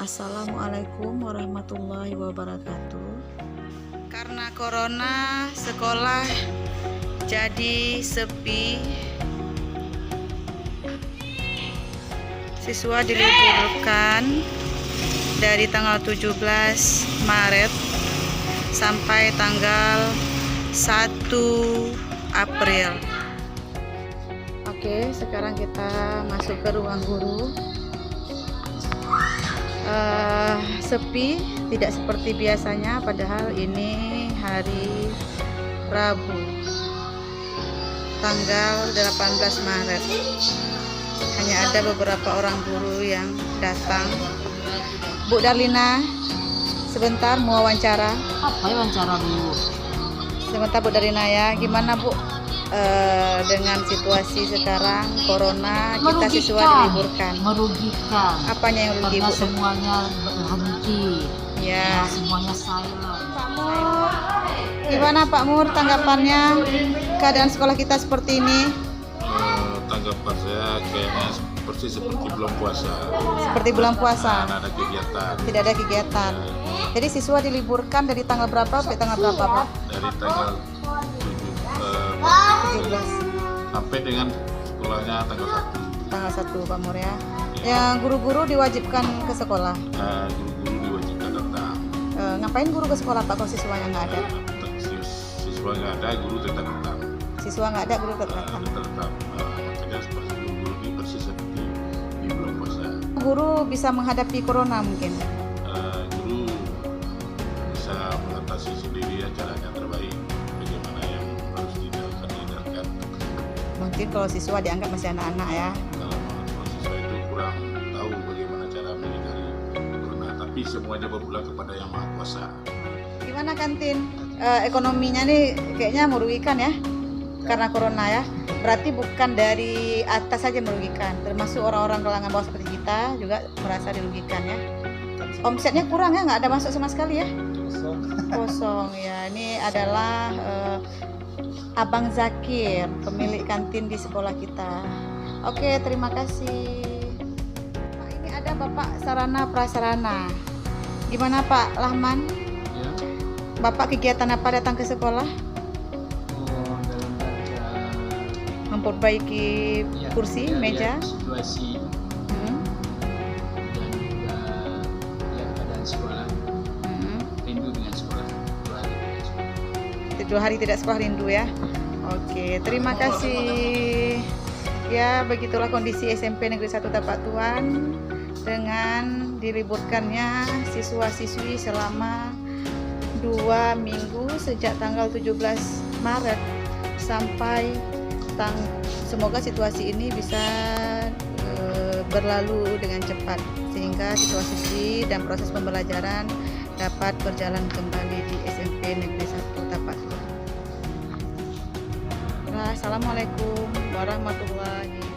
Assalamualaikum warahmatullahi wabarakatuh. Karena corona, sekolah jadi sepi. Siswa diliburkan dari tanggal 17 Maret sampai tanggal 1 April. Oke, sekarang kita masuk ke ruang guru. Sepi, tidak seperti biasanya, padahal ini hari Rabu tanggal 18 Maret. Hanya ada beberapa orang guru yang datang. Bu Darlina, sebentar mau wawancara. Apa ya wawancara dulu? Sebentar Bu Darlina ya. Gimana Bu dengan situasi sekarang corona, kita siswa diliburkan? Merugikan. Apanya yang rugi Karena Bu? semuanya berhenti. Ya. Semuanya silent. Pak Mur, gimana Pak Mur tanggapannya keadaan sekolah kita seperti ini? Tanggapan saya kayaknya persis seperti bulan puasa. Seperti bulan puasa, Tidak ada kegiatan. tidak ada kegiatan. Jadi siswa diliburkan dari tanggal berapa sampai tanggal berapa Pak? Dari tanggal 17 sampai dengan sekolahnya tanggal 1. tanggal 1 Pak Mur ya. Yang guru-guru diwajibkan ke sekolah. Guru-guru diwajibkan datang. Ngapain guru ke sekolah Pak kalau siswanya nggak ada? Siswa nggak ada, guru tetap datang. Siswa nggak ada, guru tetap datang. Tetap. Makanya seperti guru-guru ini persis seperti di bulan puasa. Guru bisa menghadapi corona mungkin. Guru bisa mengatasi sendiri ya caranya terbaik. Bagaimana yang harus dihindarkan. Mungkin kalau siswa dianggap masih anak-anak ya. Kalau siswa itu kurang tahu bagaimana cara menghindari corona, tapi semuanya berpulang kepada Yang Maha Kuasa. Gimana kantin? Ekonominya nih kayaknya merugikan ya karena corona ya. Berarti bukan dari atas saja merugikan, termasuk orang-orang kalangan bawah seperti kita juga merasa dirugikan ya. Omsetnya kurang ya, nggak ada masuk sama sekali ya. Kosong ya. Ini adalah Abang Zakir, pemilik kantin di sekolah kita. Oke, terima kasih. Pak, ini ada Bapak Sarana Prasarana. Gimana Pak Lahman? Ya, Bapak kegiatan apa datang ke sekolah? dalam rangka Memperbaiki kursi, meja. situasi Hmm, dan juga keadaan sekolah, hmm. rindu dengan sekolah, 2 hari dengan sekolah. 2 hari tidak sekolah, rindu ya. Oke, terima kasih. Ya, begitulah kondisi SMP Negeri 1 Tapak Tuan dengan diliburkannya siswa-siswi selama 2 minggu sejak tanggal 17 Maret sampai semoga situasi ini bisa berlalu dengan cepat sehingga siswa-siswi dan proses pembelajaran dapat berjalan kembali di SMP Negeri 1 Tapak Tuan. Assalamualaikum warahmatullahi wabarakatuh.